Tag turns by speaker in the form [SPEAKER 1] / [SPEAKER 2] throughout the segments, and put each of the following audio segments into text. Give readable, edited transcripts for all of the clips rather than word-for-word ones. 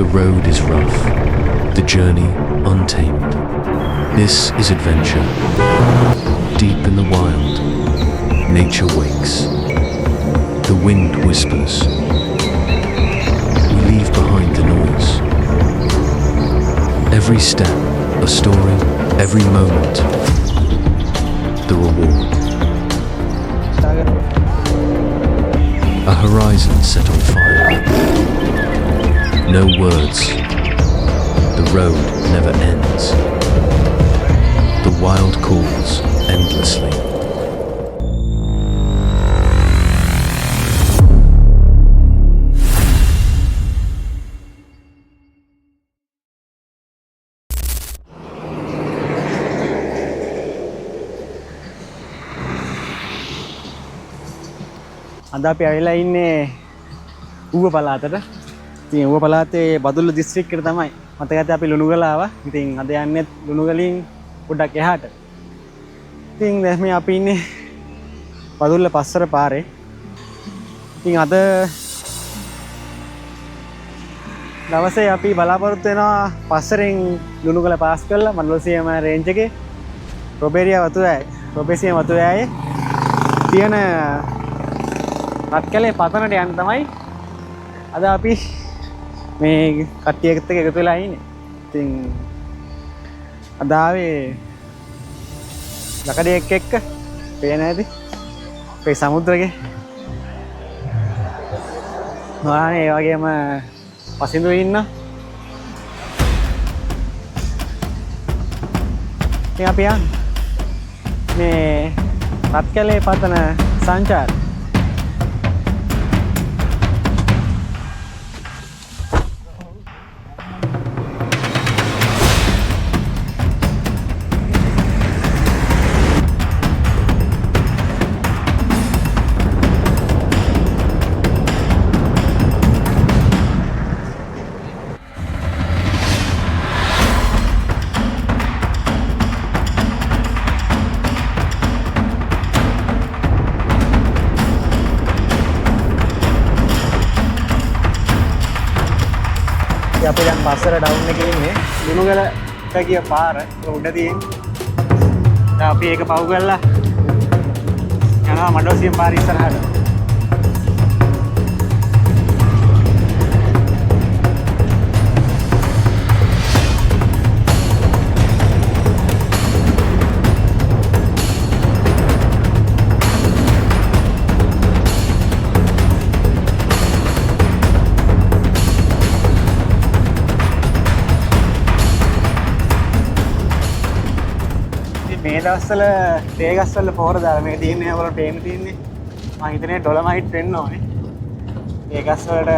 [SPEAKER 1] The road is rough, the journey untamed. This is adventure. Deep in the wild, nature wakes. The wind whispers. We leave behind the noise. Every step, a story. Every moment, the reward. A horizon set on fire. No words. The road never ends. The wild calls endlessly.
[SPEAKER 2] අද අපි ඇවිල්ලා ඉන්නේ ඌව පළාතට. ඉතින් ඌව පළාතේ බදුල්ල දිස්ත්‍රික්කයට තමයි. මතකද අපි ලුණුගල ආවා. ඉතින් අද යන්නේ ලුණුගලින් පොඩ්ඩක් එහාට. ඉතින් දැන් මේ අපි ඉන්නේ බදුල්ල පස්සර පාරේ. ඉතින් අද දවසේ අපි බලාපොරොත්තු වෙනවා පස්සරෙන් ලුණුගල පාස් කරලා මඩලොසියම රේන්ජ් එකේ රොබේරියා වතුයායේ තියෙන රත්කැලේ පතනට යන්න තමයි අද අපි මේ කට්ටියත් එක්ක එකතු වෙලා ඉන්නේ. ඉතින් අද ආවේ ලකඩියෙක් එක්ක පේන ඇති අපේ සමුද්‍රයේ. නොආනේ ඒ වගේම පසින්දු ඉන්න. ඉතින් අපි යන්නේ මේ රත්කැලේ පතන සංචාරය. අපි දැන් පස්සර ඩවුන් එකේ ඉන්නේ ලුණුගලට ගිය පාර උඩ තියෙන. දැන් අපි ඒක පහු කරලා යනවා මඩොසියම් පාර ඉස්සරහට. මේ දවස්වල තේ ගස්වල පොහොර දාලා මේ තියෙන්නේ ඔයගොල්ලෝ පේන්න තියෙන්නේ මම හිතන්නේ ඩොලමයිට් වෙන්න ඕනේ. තේ ගස්වලට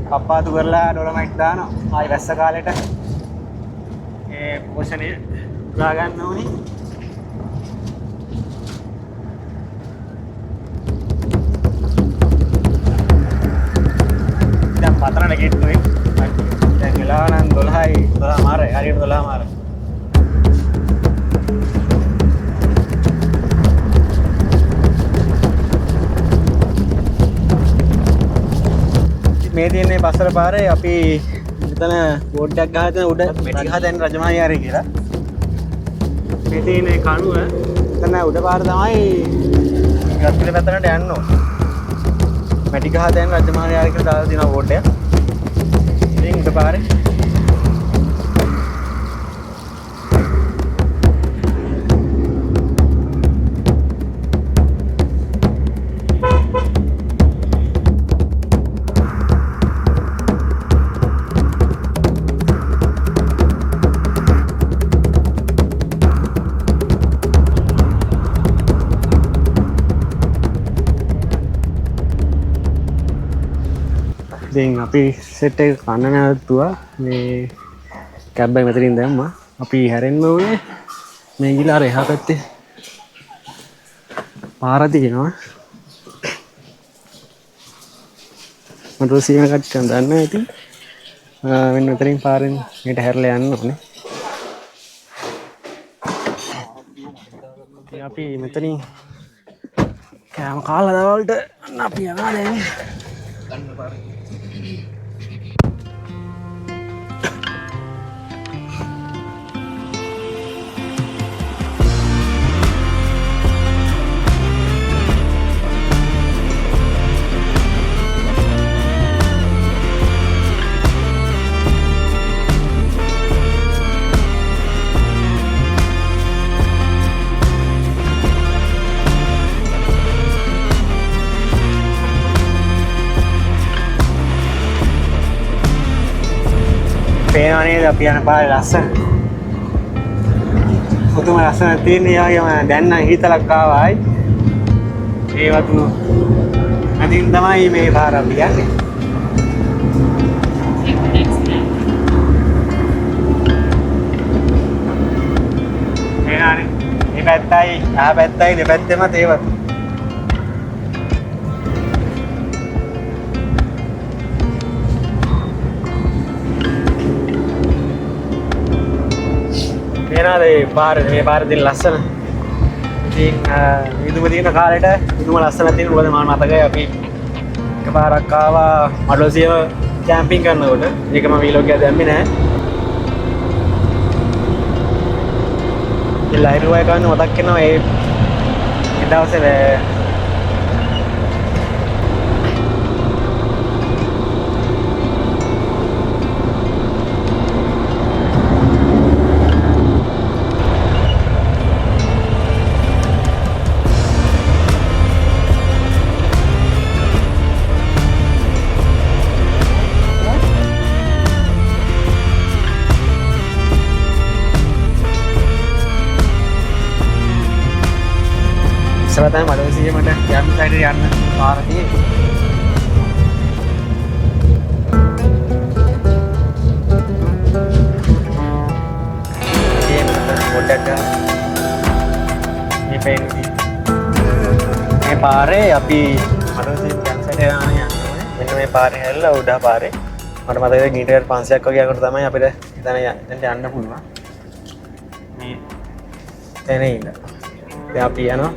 [SPEAKER 2] කප්පාතු කරලා ඩොලමයිට් දානවා. ආයි වැස්ස කාලෙට ඒ පෝෂණය උරා ගන්න ඕනේ. දැන් පතරණ ගෙට්ටුවේ. දැන් වෙලාව නම් 12යි 12 මාරයි හරියට 12 මාරයි. මේ තියෙන්නේ පස්සර පාරේ අපි මෙතන බෝඩ් එකක් ගහලා තියෙන උඩ මෙටි ගහ දැන් රජමහාවිහාරය කියලා. මේ තියෙන්නේ කණුව. එතන උඩ පාර තමයි ගස්පිල පැත්තට යන්න ඕනේ. මෙටි ගහ දැන් රජමහාවිහාරය කියලා දාලා තියෙනවා බෝඩ් එක. ඉතින් උඩ පාරේ ඉතින් අපි සෙට් එක කන්න නැවතුවා. මේ කැබ් එක මෙතනින් දැම්මා. අපි හැරෙන්න ඕනේ මේ ගිල අර එහා පැත්තේ පාර තියෙනවා. මට රොසියන කට්ටියන් දන්නවා ඉතින් මෙන්න මෙතනින් පාරෙන් මෙහෙට හැරලා යන්න ඕනේ. ඉතින් අපි මෙතනින් කෑම කාලා දවල්ට අපි යනවා දැන්. ගන්න පාරේ පේනවා නේද අපි යන පාරේ ලස්සන. පුදුම ලස්සනක් තියෙන. ඒ වගේම දැන් නම් හීතලක් ආවා ආයි. ඒ වතුන අදින් තමයි මේ පාර අපි යන්නේ. මේ පැත්තයි ආ පැත්තයි දෙපැත්තෙම තේවත්. මේ පාර දින ලස්සන. ඉතින් විදුම දින කාලෙට විදුම ලස්සන තියෙන මොකද මම මතකයි අපි එකපාරක් ආවා මඩලොසියම කැම්පින් කරනකොට. ඒක මම වීලොග් එක දැම්මේ නැහැ. ඒ ලයිරු එක ගන්න මතක් වෙනවා ඒ දවසේ ඉස්සරහට මඩලොසියමට යම් සයිඩ් යන්න පාර තියෙන්නේ. මේ පාරේ අපි මඩලොසියම යම් සයිඩ් යනවා යන්නේ. මෙන්න මේ පාරේ හැල්ලා උඩ පාරේ. මට මතකයි මීටර් 500ක් වගේ යනකොට තමයි අපිට එතන යන්න පුළුවන්. මේ එතන ඉන්න. දැන් අපි යනවා.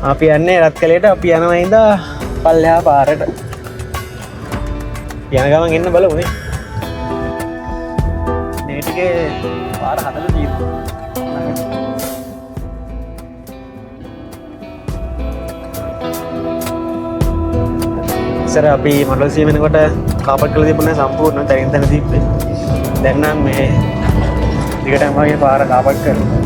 [SPEAKER 2] අපි යන්නේ රත්කලේට. අපි යනවා ඉඳලා පල්ලෙහා පාරට. යන ගමන් එන්න බලමු නේ. මේ ටිකේ පාර හදලා තියෙනවා. ඉස්සර අපි මඩලොසිය වෙනකොට කාපට් කරලා තිබුණේ සම්පූර්ණ තැනින් තැන තිබ්බේ. දැන් නම් මේ දිගටම වගේ පාර කාපට් කරනවා.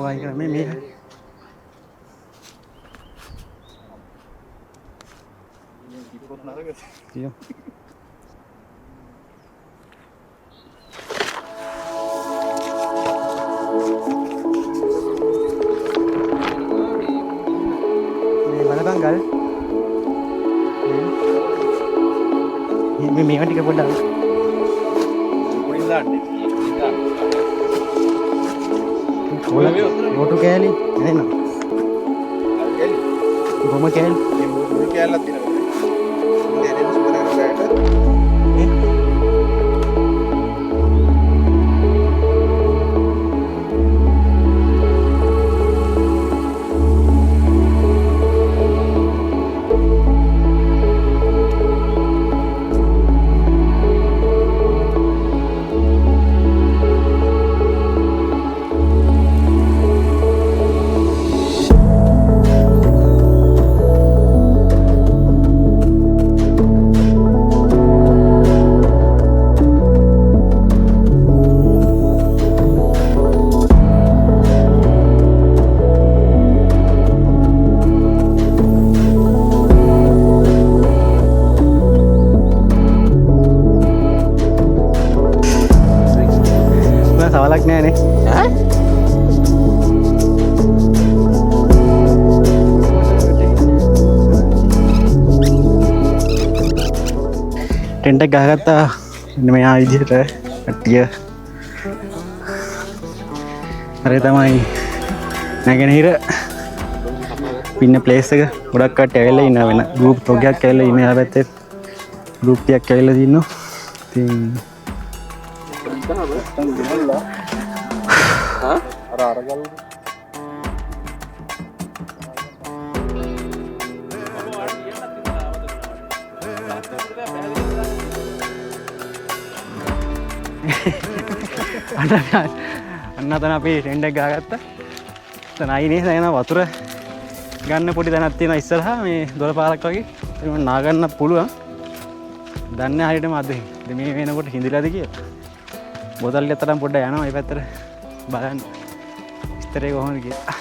[SPEAKER 2] Why gonna make me? Iya. ගහපන් ගල්. මේවා ටික පොඩ්ඩක් පොඩින් දාන්න. ඕටු කෑලි එන්න. කෑලි. කොහොම කෑලි? මේ මුළු කෑල්ලක් දිනනවා. ඉන්නේ එන්නේ සුබ කරන ගායට. සවලක් නෑනේ. ඈ? ටෙන්ට් එක ගහගත්තා. මෙන්න මෙයා විදිහට කට්ටිය. හරි තමයි නැගෙනහිර පින්න ප්ලේස් එක. ගොඩක් කට්ටිය ඇවිල්ලා ඉන්නවා වෙන ගෲප් තොගයක් ඇවිල්ලා ඉන්නේ ආ පැත්තේ. ගෲප් ටිකක් ඇවිල්ලා ඉන්නවා. ඉතින් අන්න අතන අපි ටෙන්ට් එක ගහගත්තා. එතන අයිනේ දැන් වතුර ගන්න පොඩි තැනක් තියෙනවා ඉස්සරහා මේ දොරපාරක් වගේ. ඒක නා ගන්න පුළුවන්. දන්නේ හරියටම අද මේ වෙනකොට හිඳිලාද කියලා. බෝතල් එකක් තරම් පොඩ්ඩක් යනවා මේ පැත්තට බලන්න. විස්තරේ කොහොමද කියලා.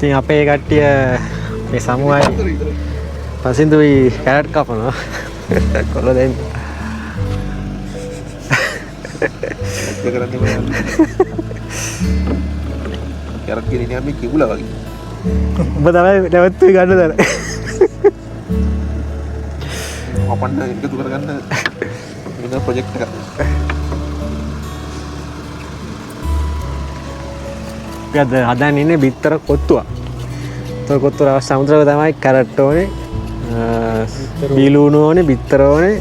[SPEAKER 2] ඉතින් අපේ කට්ටිය මේ සමුවයි පසින්දුයි කැරට් කපනවා. කොල්ල දෙන්න. ඒක කරන්නේ මොකක්ද? කැරට් කියන්නේ අපි කිවුලා වගේ. ඔබ තමයි නැවතුයි ගන්න දාන. අපන්න එකතු කරගන්න වෙන ප්‍රොජෙක්ට් එකක්. අපි හදන්නේ ඉන්නේ බිත්තර කොත්තුවක්. ඒතර කොත්තුව අවශ්‍ය සමුද්‍රක තමයි කැරට් ඕනේ. බීලුණු ඕනේ, බිත්තර ඕනේ.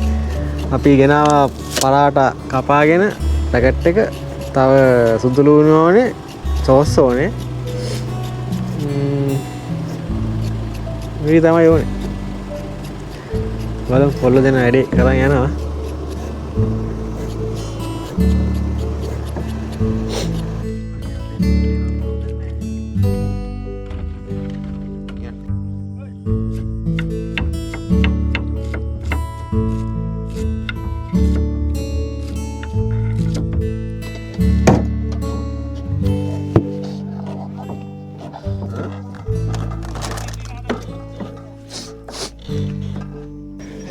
[SPEAKER 2] අපි ගෙනාවා පරාට කපාගෙන පැකට් එක. තව සුදු ලුණු ඕනේ, සෝස් ඕනේ. මේ තමයි ඕනේ. බලමු පොල්ල දෙන වැඩේ කරන් යනවා.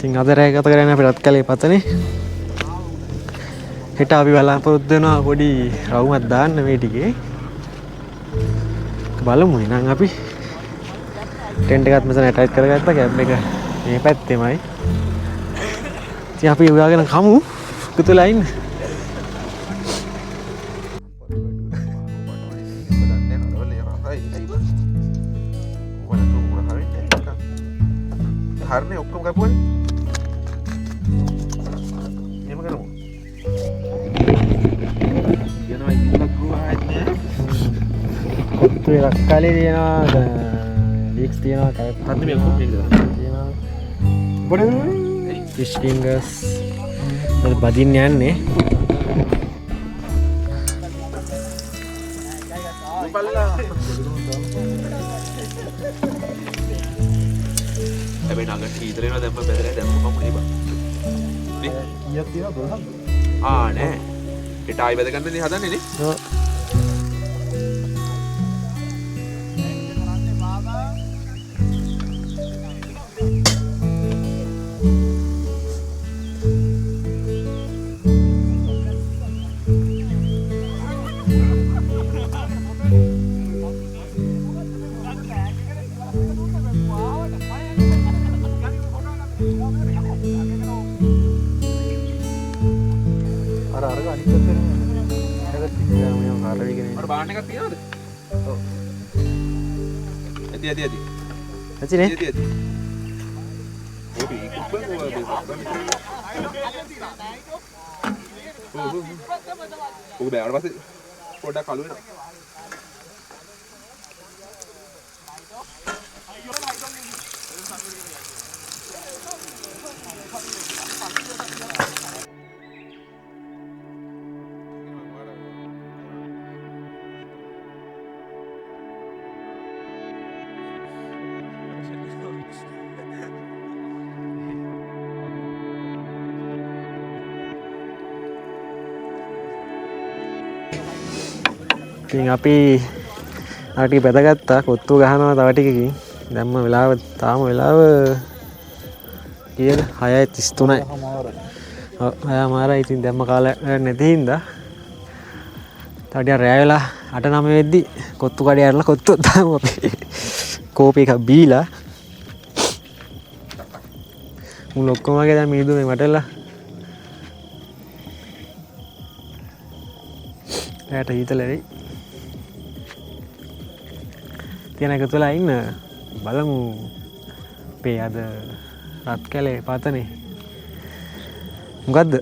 [SPEAKER 2] ඉතින් අද රෑ ගත කරගෙන අපි රත් කලේ පතනේ. හෙට අපි බලාපොරොත්තු වෙනවා පොඩි රවුමක් දාන්න මේ ටිකේ. බලමු එහෙනම් අපි ටෙන්ට් එකත් මෙතන ඇටච් කරගත්තා. කැම්ප් එක මේ පැත්තේමයි. ඉතින් අපි උයාගෙන කමු. එකතුලා ඉන්න.
[SPEAKER 3] හරිනේ ඔක්කොම ගපුවනේ. එහෙම කරමු. යනවා ඉතින් ගුවාන්නේ.
[SPEAKER 2] කොත්තුවේ රක්කාලේ තියෙනවා, ලීක්ස් තියෙනවා, කැරට්
[SPEAKER 3] හරිනේ මේ ඔක්කොම ටික
[SPEAKER 2] තියෙනවා. පොඩි ෆිෂ් ෆින්ගර්ස් වල බදින්න යන්නේ.
[SPEAKER 3] හැබැයි නගට කීතර වෙනවා දැම්ම බැදලා දැම්ම කමුනේ බා. නේ
[SPEAKER 2] කීයක් තියෙනවද 12ද?
[SPEAKER 3] නෑ. හෙට ආයි වැද ගන්නනේ හදන්නේ නේ.
[SPEAKER 2] ඔව්. අර අනිත් පැත්තේ මේ කාරණේ
[SPEAKER 3] අර බාන්න එකක් තියනවද? ඔව්. ඇති.
[SPEAKER 2] ඇතිනේ.
[SPEAKER 3] ඇති. ඔබ ඉක්පන් ඔබ බෑවට පස්සේ පොඩ්ඩක් කළු වෙනවා.
[SPEAKER 2] ඉතින් අපි ආටි බැදගත්තා කොත්තු ගහනවා තව ටිකකින් දැම්ම වෙලාව තාම වෙලාව කීයද 6:33යි. ඔව් 6:00 ඉතින් දැම්ම කාලයක් නැති හින්දා තව ටිකක් රැය වෙලා 8-9 වෙද්දි කොත්තු කඩේ අරලා කොත්තු දාමු අපි කෝපි එකක් බීලා මුළු ඔක්කොම වගේ දැන් මීදුමේ වටලා එයාට හිතල වෙයි. තියෙන එකතු වෙලා ඉන්න බලමු අපේ අද රත් කැලේ පතනේ මොකද්ද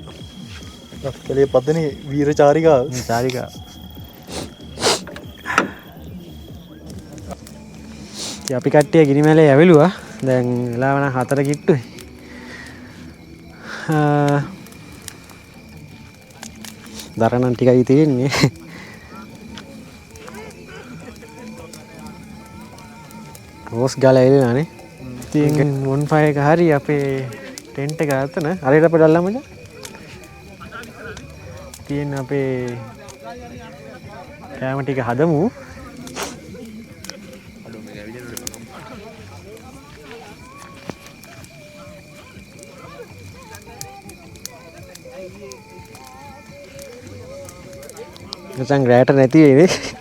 [SPEAKER 4] රත් කැලේ පතනේ වීර චාරිකාව.
[SPEAKER 2] චාරිකාව. ඉතින් අපි කට්ටිය ගිනිමැලේ ඇවිලුවා. දැන් වෙලාව නම් 4 කිට්ටුයි. දරණන් ටිකයි තියෙන්නේ. රෝස් ගාලා එලෙනානේ. ඉතින් මොන් ෆයර් එක හරි අපේ ටෙන්ට් එක අතන හරියට අපේ දැල්ලා මචං. තියෙන අපේ කැම ටික හදමු. මචං රැට නැති වෙන්නේ.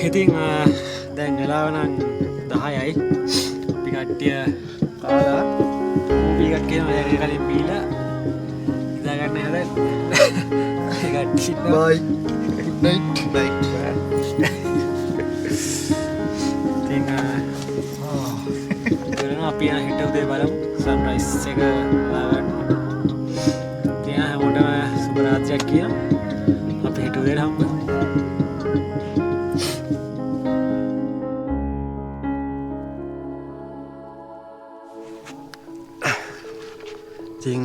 [SPEAKER 2] ඉතින් දැන් වෙලාව නම් 10යි. අපි කට්ටිය කාලා කෝපි එකක් කියනවා දැන් කලින් බීලා ඉඳා ගන්න හැද. ඒ කට්ටිය
[SPEAKER 4] බයි good night
[SPEAKER 2] ඉතින් අපි හෙට උදේ බලමු සන්රයිස් එක බලා ගන්න. ඉතින් හැමෝටම සුබ රාත්‍රියක් කියනවා. අපි හෙට උදේට හම්බ වෙමු. ඉතින්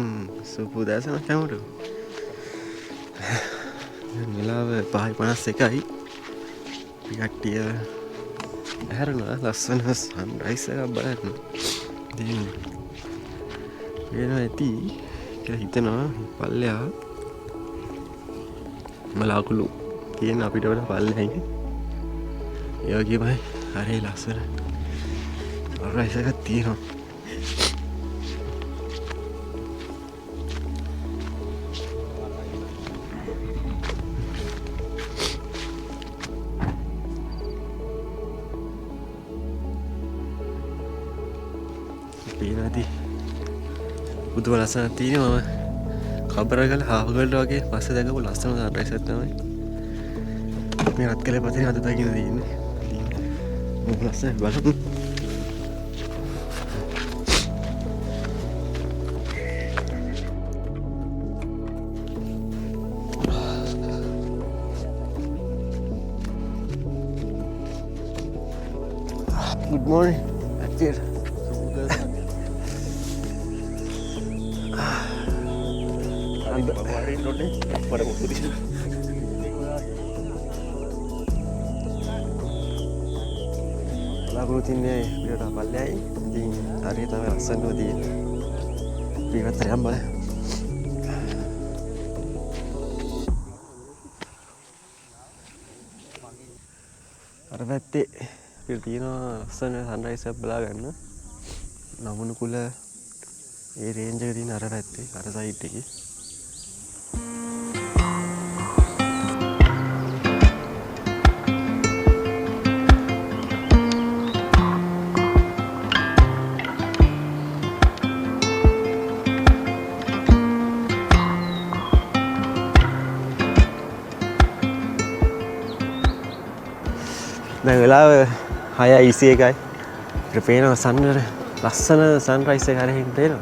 [SPEAKER 2] සුබ උදෑසනක් හැමෝටම. වෙලාව 5:51යි. අපි කට්ටිය ඇහැරෙනවා ලස්සන සන්රයිස් එකක් බලන්න. ඉතින් වෙනවා ඇති කියලා හිතනවා පල්ලෙහා මලාකුළු කියන අපිට වඩා පල්ලෙහා ඉන්නේ. ඒ වගේමයි හරි ලස්සන සන්රයිස් එකක් තියෙනවා. පේනවාදී බුදුම ලස්සනක් තියෙනවා. මම කබරගල හාවගලට වගේ පස්සේ දැකපු ලස්සන සන්රයිස් එකක් තමයි මේ රත්කලේ පතේ අද දකින්න තියෙන්නේ. මොකක් ලස්සනද බලන්න. Good morning. Active. Lagu tinnya biar dapat lagi. Jadi hari itu rasa tu di biar terambah. Arvati biar tino sana sunrise belah kan. Namun kula range jadi Arvati ada side lagi. දැන් වෙලාව 6:21යි. අපිට පේනවා සන්වර ලස්සන sunrise එක හරියට පේනවා.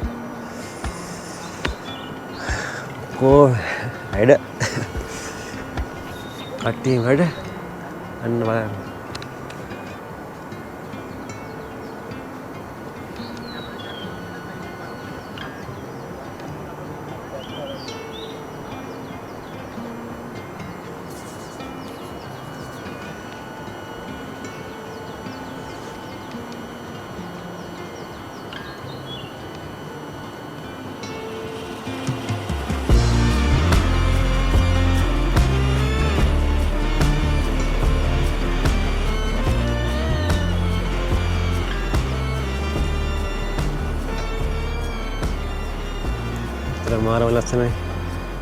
[SPEAKER 2] වැඩ කට්ටිය වැඩ අන්න බලන්න. මාරම ලස්සනයි.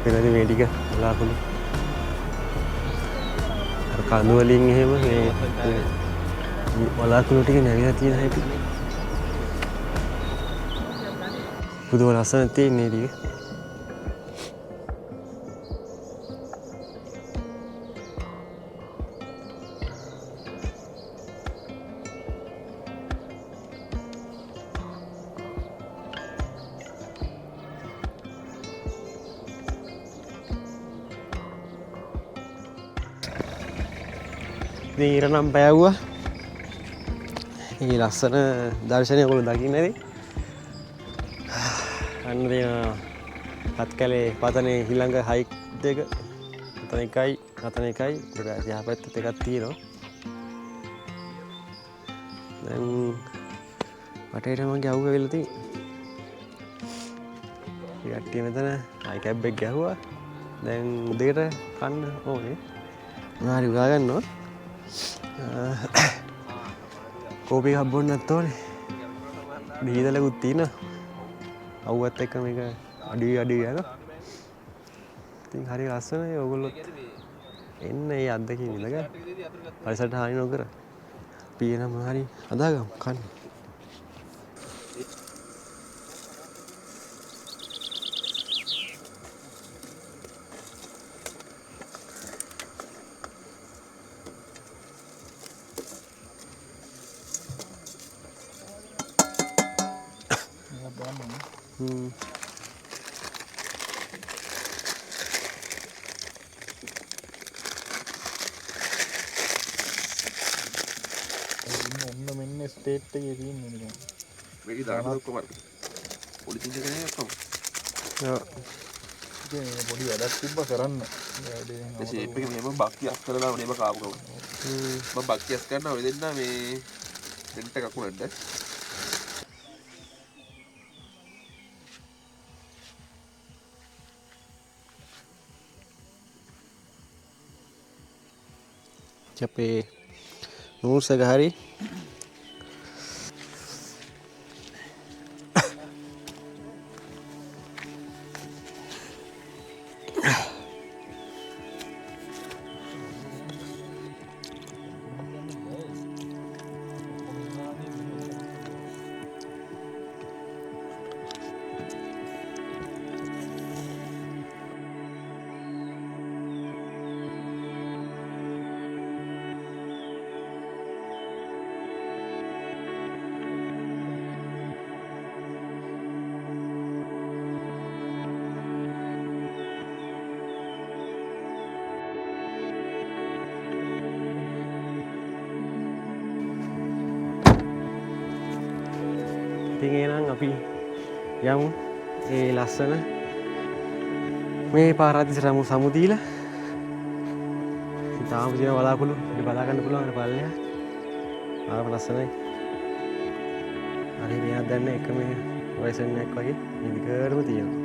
[SPEAKER 2] වෙනදි මේ ටික බලාපොරොත්තු. අර කඳු වලින් එහෙම මේ බලාකුළු ටික නැගලා තියෙන හැටි. පුදුම ලස්සනක් තියෙන්නේ ටික. ඉර නම් පෑව්වා. ඒ ලස්සන දර්ශනය ඔයගොල්ලෝ දකින්න ඇති. අන්න තියෙනවා රත්කැලේ පතනේ ඊළඟ හයික් දෙක. අතන එකයි අතන එකයි. ඊට එහා පැත්තේ එකක් තියෙනවා. දැන් වටේට මගේ අවුව වෙලා තියෙන්නේ. ඒ කට්ටිය මෙතන හයි කැබ් එක ගැහුවා. දැන් උදේට කන්න ඕනේ. මොනාරි උගා ගන්නවා. කෝපි එකක් බොන්නත් ඕනේ. දීදලකුත් තියෙනවා. අවුවත් එක්ක මේක අඩුයි යනවා. ඉතින් හරි ලස්සනයි. ඔයගොල්ලෝ එන්න මේ අත්දැකීම් ඉඳගන්න. පරිසරට හානි නොකර අපි එන මොනාරි හදාගමු කන්න.
[SPEAKER 4] ඔන්න මෙන්න ස්ටේට් එකේ තියෙන්නේ නිකන්.
[SPEAKER 3] මේක දාන්න ඔක්කොම පොලිසිය එකනේ ඔක්කොම.
[SPEAKER 2] ඔව්.
[SPEAKER 4] ඉතින් පොඩි වැඩක් තිබ්බ කරන්න.
[SPEAKER 3] ඒ ෂේප් එක මෙහෙම බක්කියස් කරලා මෙහෙම කාපු කම. මම බක්කියස් කරනවා ඔය දෙන්න මේ ටෙන්ට් එකක් උනන්න.
[SPEAKER 2] අපේ නූල්ස් එක හරි ඉතින් එහෙනම් අපි යමු ඒ ලස්සන මේ පාරාදීසට සමු දීලා තාම තියෙන බලාකුළු ඉතින් බලා ගන්න පුළුවන් පල්ලෙහා ආව ලස්සනයි හරි මෙයක් දැන්න එක මේ වයසන් එකක් වගේ ඉදිකරම තියෙනවා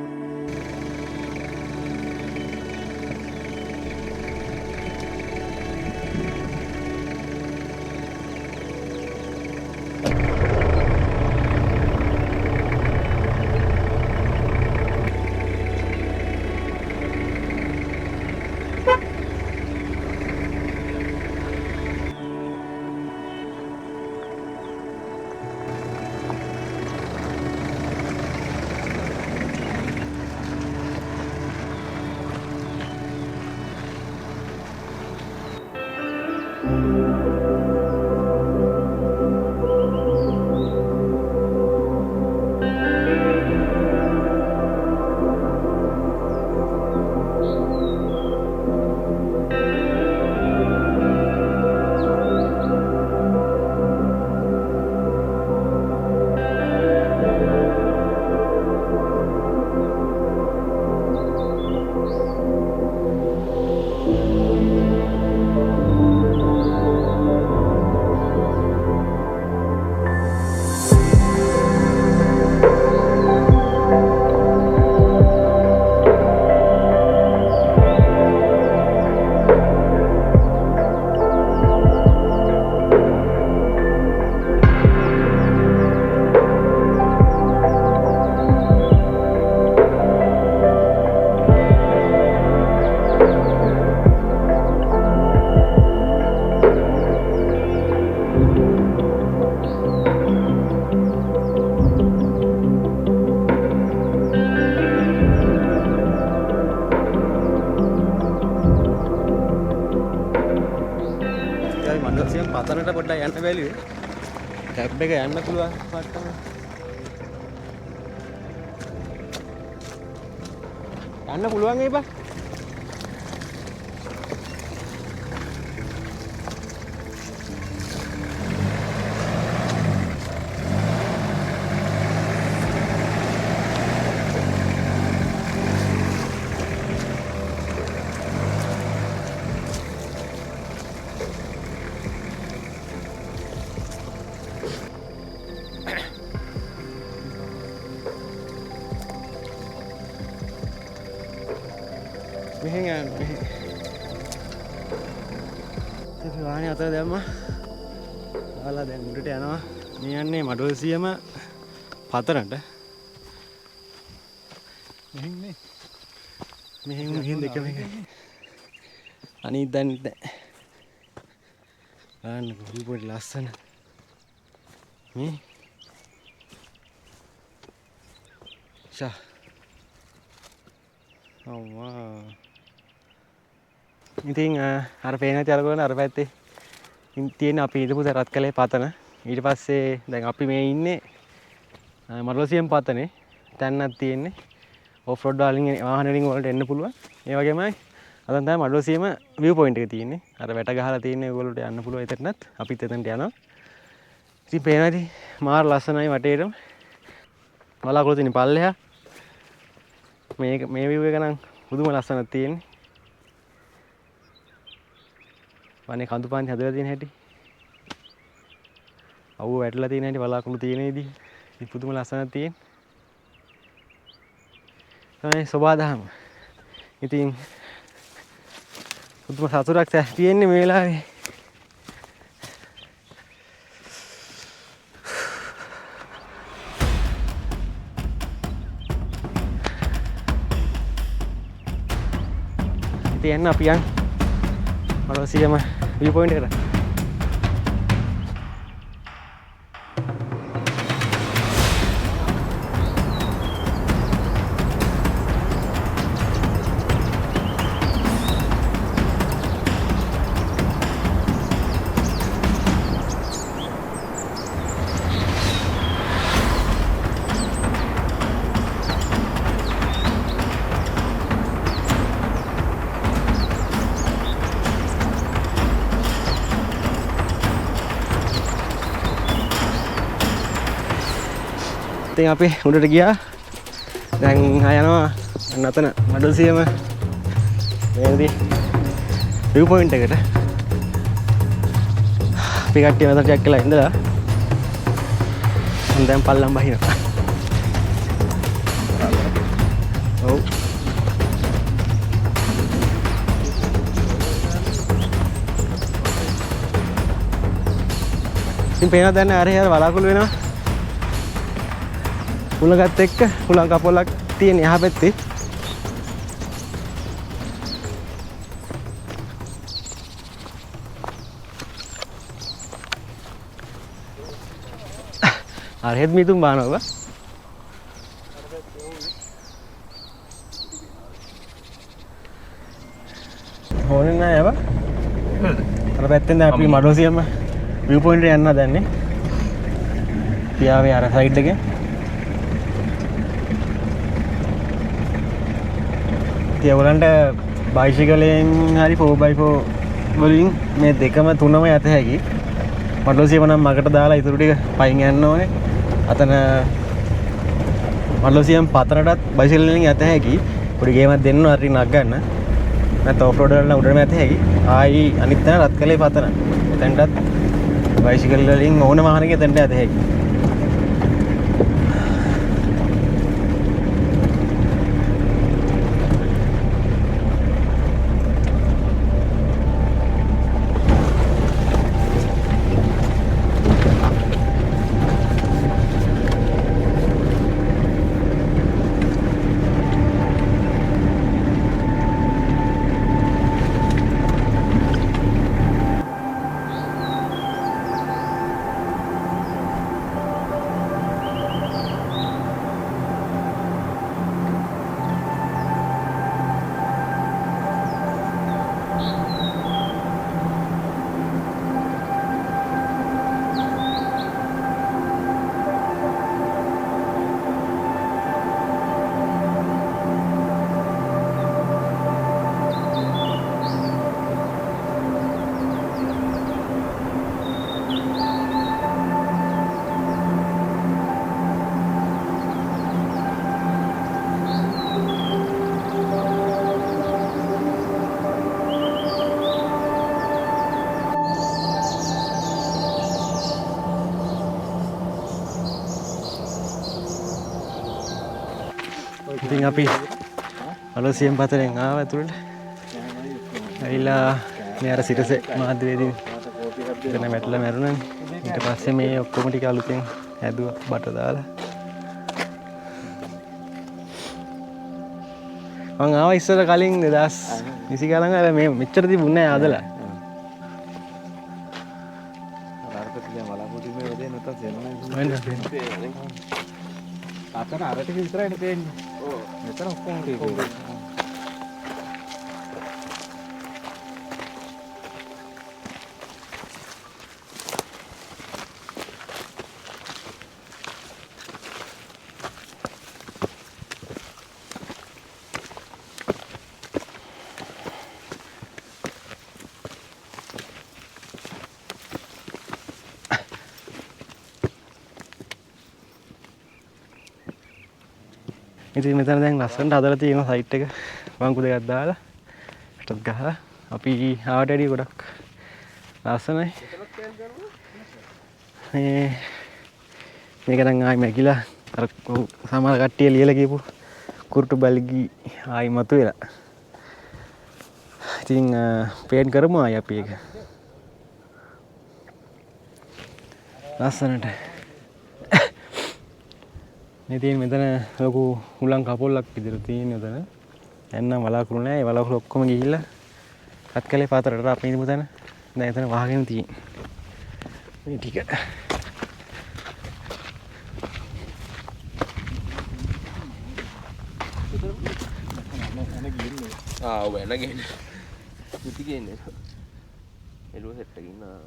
[SPEAKER 2] පතනට පොඩ්ඩක් යන්න බැලුවේ කැබ් එක යන්න පුළුවන් පට්ටම යන්න පුළුවන් ඒ බා මෙහෙන් යන්න මෙහෙන් අපි වාහනේ අතර දැම්මා දාලා දැන් උඩට යනවා මේ යන්නේ මඩොල්සියම පතරට මෙහෙන් දෙකම එකයි අනිත් දැන් බලන්න පොඩි ලස්සන මේ ෂා අම්මා ඉතින් අර පේන නැති අරගෙන අර පැත්තේ තියෙන අපි ඉදපු රත් කලේ පතන ඊට පස්සේ දැන් අපි මේ ඉන්නේ මඩලොසියම් පතනේ තැන්නක් තියෙන්නේ ඔෆ් රෝඩ් වලින් වාහන වලින් වලට එන්න පුළුවන් ඒ වගේමයි අතන තමයි මඩලොසියම view point එක තියෙන්නේ අර වැට ගහලා තියෙන්නේ ඒගොල්ලෝට යන්න පුළුවන් එතනත් අපිත් එතනට යනවා ඉතින් පේනවාද මාර ලස්සනයි වටේටම බලාකුළු තියෙන පල්ලෙහා මේ view එක නම් පුදුම ලස්සනක් තියෙන්නේ වනේ කඳු පාන්ති හදලා තියෙන හැටි අවුව වැටලා තියෙන හැටි බලාකුළු තියෙන විදිහ ඉතින් පුදුම ලස්සනක් තියෙන තමයි සෝබාදහම ඉතින් පුදුම සතුටක් තියෙන්නේ මේ වෙලාවේ ඉතින් යන්න අපි යන් මඩලොසියම view point එකට ඉතින් අපි උඩට ගියා. දැන් යනවා නතන මඩලොසියම මේදී view point එකට. අපි කට්ටිය මෙතන ටිකක් වෙලා ඉඳලා දැන් පල්ලම් බහිනවා. ඔව්. ඉතින් පේනවා දැන් ආරේ ආර බලාකුළු වෙනවා. උලගත් එක්ක උලං කපොලක් තියෙන එහා පැත්තේ අර හෙත් මිතුම් බානවා ඕනේ නෑ යව අර පැත්තෙන් දැන් අපි මඩලොසියම view point එකට යන්න දැන්නේ පියාවේ අර සයිඩ් එකේ ඒගොල්ලන්ට බයිසිකලෙන් හරි 4x4 වලින් මේ දෙකම තුනම යත හැකි. මඩලොසියම නම් මකට දාලා ඉතුරු ටික පයින් යන්න ඕනේ. අතන මඩලොසියම් පතරටත් බයිසිකල් වලින් යත හැකි. පොඩි ගේමක් දෙන්න හරි නක් ගන්න. නැත්නම් ඔෆ් රෝඩ් වල උඩරම යත හැකි. ආයි අනිත් තැන රත් කලේ පතන. එතනටත් බයිසිකල් වලින් ඕන වාහනයක එතනට යත හැකි. ඉතින් අපි මඩලොසියම් පතරෙන් ආව ඇතුළට. ඇවිල්ලා මේ අර සිරසේ මාධ්‍යවේදී එතන වැටලා මැරුණා. ඊට පස්සේ මේ ඔක්කොම ටික අලුතෙන් හැදුවා බට දාලා. මං ආවා ඉස්සර කලින් 2020 ගණන් වල මේ මෙච්චර තිබුණේ නැහැ ආදලා.
[SPEAKER 4] අතන අර ටික විතරයිනේ පේන්නේ.
[SPEAKER 3] ඔව්.
[SPEAKER 4] මෙතන ඔක්කොම තියෙන්නේ.
[SPEAKER 2] ඉතින් මෙතන දැන් ලස්සනට හදලා තියෙනවා සයිට් එක. බංකු දෙකක් දාලා පිටත් ගහලා අපි ආවට වැඩිය ගොඩක් ලස්සනයි. මේක නම් ආයි මැකිලා අර සමහර කට්ටිය ලියලා කියපු කුරුටු බල්ගි ආයි මතුවෙලා. ඉතින් පේන්ට් කරමු ආයි අපි ඒක. ලස්සනට. මේ තියෙන මෙතන ලොකු හුලං කපොල්ලක් විතර තියෙන උතන. එන්නම් වලාකුළු නෑ. ඒ වලාකුළු ඔක්කොම ගිහිල්ලා කත්කලේ පාතරට අපි ඉඳමු තැන. දැන් එතන වහගෙන තියෙන්නේ. මේ ටික.
[SPEAKER 3] ඔව් එන ගන්නේ. ඉති ගන්නේ. එළුව සෙට් එකකින් ආ.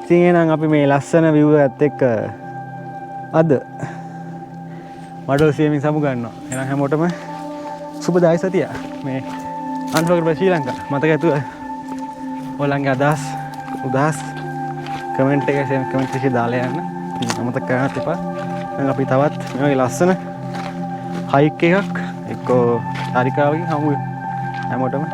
[SPEAKER 2] ඉතින් එහෙනම් අපි මේ ලස්සන view එකත් එක්ක අද මඩොල් සියමින් සමු ගන්නවා. එහෙනම් හැමෝටම සුබ දායි සතිය. මේ අන්ෆෝගේටබල් ශ්‍රී ලංකා මතක ඇතුව ඔයගලගේ අදහස් උදහස් කමෙන්ට් එකේ කමෙන්ට් එකේ දාලා යන්න. අමතක කරන්නත් එපා. දැන් අපි තවත් මේ වගේ ලස්සන හයික් එකක් එක්ක චාරිකාවකින් හමු වෙමු. හැමෝටම